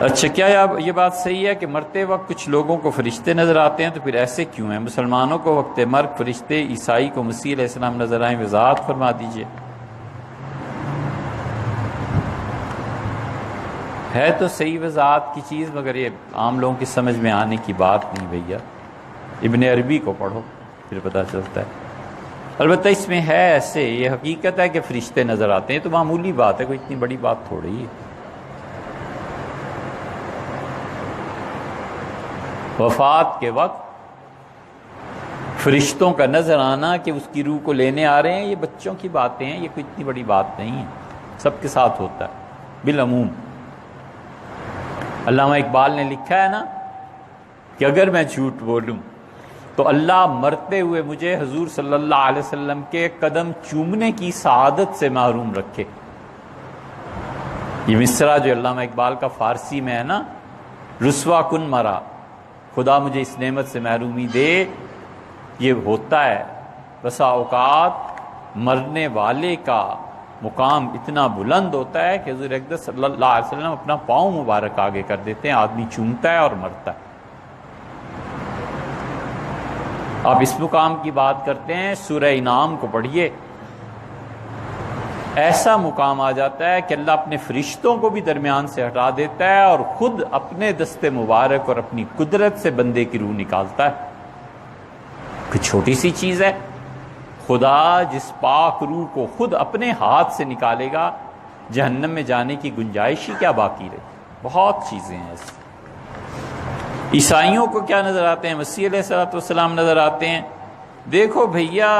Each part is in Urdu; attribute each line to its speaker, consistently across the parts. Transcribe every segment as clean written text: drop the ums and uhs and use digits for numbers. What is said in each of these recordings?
Speaker 1: اچھا، کیا یہ بات صحیح ہے کہ مرتے وقت کچھ لوگوں کو فرشتے نظر آتے ہیں؟ تو پھر ایسے کیوں ہیں؟ مسلمانوں کو وقت مرگ فرشتے، عیسائی کو مسیح علیہ السلام نظر آئیں، وضاحت فرما دیجئے۔ ہے تو صحیح وضاحت کی چیز، مگر یہ عام لوگوں کی سمجھ میں آنے کی بات نہیں بھیا۔ ابن عربی کو پڑھو پھر پتہ چلتا ہے۔ البتہ اس میں ہے ایسے، یہ حقیقت ہے کہ فرشتے نظر آتے ہیں، تو معمولی بات ہے، کوئی اتنی بڑی بات تھوڑی ہے۔ وفات کے وقت فرشتوں کا نظر آنا کہ اس کی روح کو لینے آ رہے ہیں، یہ بچوں کی باتیں ہیں، یہ کوئی اتنی بڑی بات نہیں ہے، سب کے ساتھ ہوتا ہے بالعموم۔ علامہ اقبال نے لکھا ہے نا کہ اگر میں جھوٹ بولوں تو اللہ مرتے ہوئے مجھے حضور صلی اللہ علیہ وسلم کے قدم چومنے کی سعادت سے محروم رکھے۔ یہ مصرع جو علامہ اقبال کا فارسی میں ہے نا، رسوا کن مرا، خدا مجھے اس نعمت سے محرومی دے، یہ ہوتا ہے۔ بسا اوقات مرنے والے کا مقام اتنا بلند ہوتا ہے کہ حضور اقدس صلی اللہ علیہ وسلم اپنا پاؤں مبارک آگے کر دیتے ہیں، آدمی چومتا ہے اور مرتا ہے۔ آپ اس مقام کی بات کرتے ہیں، سورہ انعام کو پڑھیے، ایسا مقام آ جاتا ہے کہ اللہ اپنے فرشتوں کو بھی درمیان سے ہٹا دیتا ہے اور خود اپنے دست مبارک اور اپنی قدرت سے بندے کی روح نکالتا ہے۔ کوئی چھوٹی سی چیز ہے، خدا جس پاک روح کو خود اپنے ہاتھ سے نکالے گا، جہنم میں جانے کی گنجائش ہی کیا باقی رہے؟ بہت چیزیں ہیں ایسی۔ عیسائیوں کو کیا نظر آتے ہیں؟ مسیح علیہ السلام نظر آتے ہیں۔ دیکھو بھیا،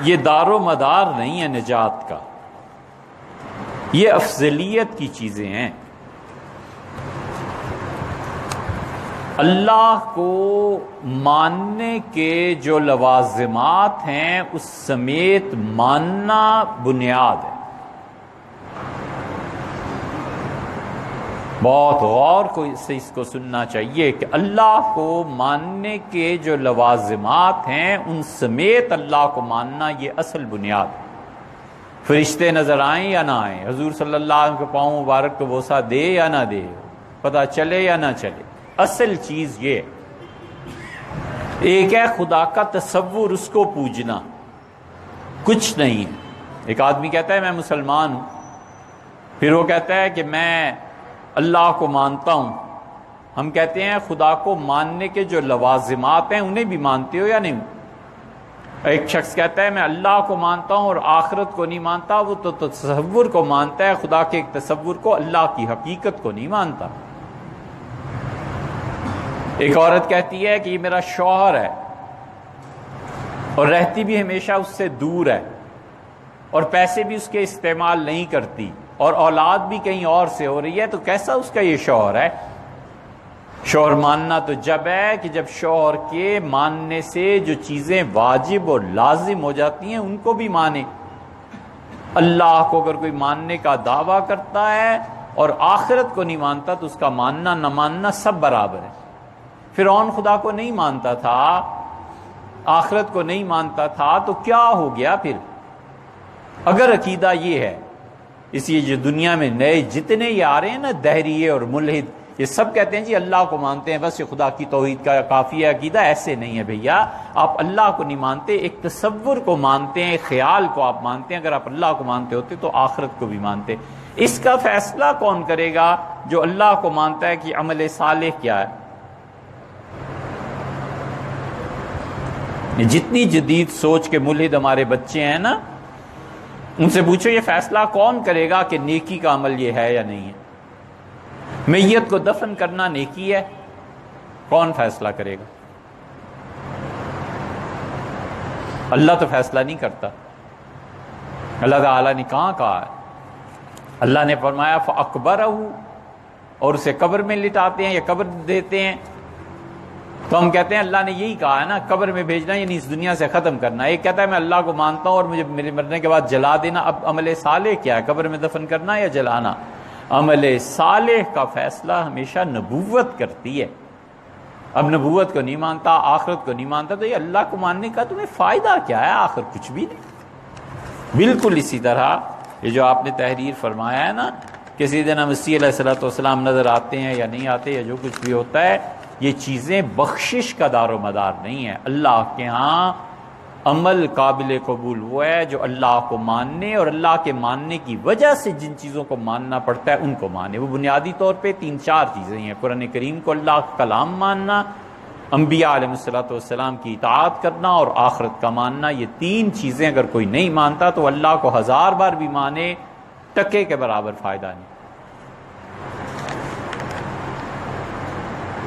Speaker 1: یہ دار و مدار نہیں ہے نجات کا، یہ افضلیت کی چیزیں ہیں۔ اللہ کو ماننے کے جو لوازمات ہیں اس سمیت ماننا بنیاد ہے۔ بہت غور سے اس کو سننا چاہیے کہ اللہ کو ماننے کے جو لوازمات ہیں ان سمیت اللہ کو ماننا یہ اصل بنیاد ہے۔ فرشتے نظر آئیں یا نہ آئیں، حضور صلی اللہ علیہ وسلم کے پاؤں مبارک کو بوسہ دے یا نہ دے، پتہ چلے یا نہ چلے، اصل چیز یہ ہے۔ ایک ہے خدا کا تصور، اس کو پوجنا، کچھ نہیں ہے۔ ایک آدمی کہتا ہے میں مسلمان ہوں، پھر وہ کہتا ہے کہ میں اللہ کو مانتا ہوں۔ ہم کہتے ہیں خدا کو ماننے کے جو لوازمات ہیں انہیں بھی مانتے ہو یا نہیں؟ ایک شخص کہتا ہے میں اللہ کو مانتا ہوں اور آخرت کو نہیں مانتا، وہ تو تصور کو مانتا ہے، خدا کے ایک تصور کو، اللہ کی حقیقت کو نہیں مانتا۔ ایک عورت کہتی ہے کہ یہ میرا شوہر ہے اور رہتی بھی ہمیشہ اس سے دور ہے اور پیسے بھی اس کے استعمال نہیں کرتی اور اولاد بھی کہیں اور سے ہو رہی ہے، تو کیسا اس کا یہ شوہر ہے؟ شوہر ماننا تو جب ہے کہ جب شوہر کے ماننے سے جو چیزیں واجب اور لازم ہو جاتی ہیں ان کو بھی مانے۔ اللہ کو اگر کوئی ماننے کا دعویٰ کرتا ہے اور آخرت کو نہیں مانتا تو اس کا ماننا نہ ماننا سب برابر ہے۔ فرعون خدا کو نہیں مانتا تھا، آخرت کو نہیں مانتا تھا، تو کیا ہو گیا پھر؟ اگر عقیدہ یہ ہے، اس لیے جو دنیا میں نئے جتنے یہ آ رہے ہیں نا دہریے اور ملحد، یہ سب کہتے ہیں جی اللہ کو مانتے ہیں، بس یہ خدا کی توحید کا کافی ہے عقیدہ۔ ایسے نہیں ہے بھیا، آپ اللہ کو نہیں مانتے، ایک تصور کو مانتے ہیں، ایک خیال کو آپ مانتے ہیں۔ اگر آپ اللہ کو مانتے ہوتے تو آخرت کو بھی مانتے۔ اس کا فیصلہ کون کرے گا؟ جو اللہ کو مانتا ہے کہ عمل صالح کیا ہے۔ جتنی جدید سوچ کے ملحد ہمارے بچے ہیں نا، ان سے پوچھو یہ فیصلہ کون کرے گا کہ نیکی کا عمل یہ ہے یا نہیں ہے؟ میت کو دفن کرنا نیکی ہے، کون فیصلہ کرے گا؟ اللہ تو فیصلہ نہیں کرتا۔ اللہ تعالیٰ نے کہاں کہا ہے؟ اللہ نے فرمایا فَأَقْبَرَهُ، اور اسے قبر میں لٹاتے ہیں یا قبر دیتے ہیں۔ تو ہم کہتے ہیں اللہ نے یہی کہا ہے نا، قبر میں بھیجنا یعنی اس دنیا سے ختم کرنا۔ ایک کہتا ہے میں اللہ کو مانتا ہوں اور مجھے میرے مرنے کے بعد جلا دینا۔ اب عمل صالح کیا ہے؟ قبر میں دفن کرنا یا جلانا؟ عمل صالح کا فیصلہ ہمیشہ نبوت کرتی ہے۔ اب نبوت کو نہیں مانتا، آخرت کو نہیں مانتا، تو یہ اللہ کو ماننے کا تمہیں فائدہ کیا ہے؟ آخر کچھ بھی نہیں۔ بالکل اسی طرح یہ جو آپ نے تحریر فرمایا ہے نا کہ سیدنا مسیح علیہ الصلوۃ والسلام نظر آتے ہیں یا نہیں آتے یا جو کچھ بھی ہوتا ہے، یہ چیزیں بخشش کا دار و مدار نہیں ہے۔ اللہ کے ہاں عمل قابل قبول وہ ہے جو اللہ کو ماننے اور اللہ کے ماننے کی وجہ سے جن چیزوں کو ماننا پڑتا ہے ان کو مانے۔ وہ بنیادی طور پہ 3-4 چیزیں ہیں: قرآن کریم کو اللہ کا کلام ماننا، انبیاء علیہ السلام کی اطاعت کرنا اور آخرت کا ماننا۔ یہ 3 چیزیں اگر کوئی نہیں مانتا تو اللہ کو 1000 بار بھی مانے ٹکے کے برابر فائدہ نہیں۔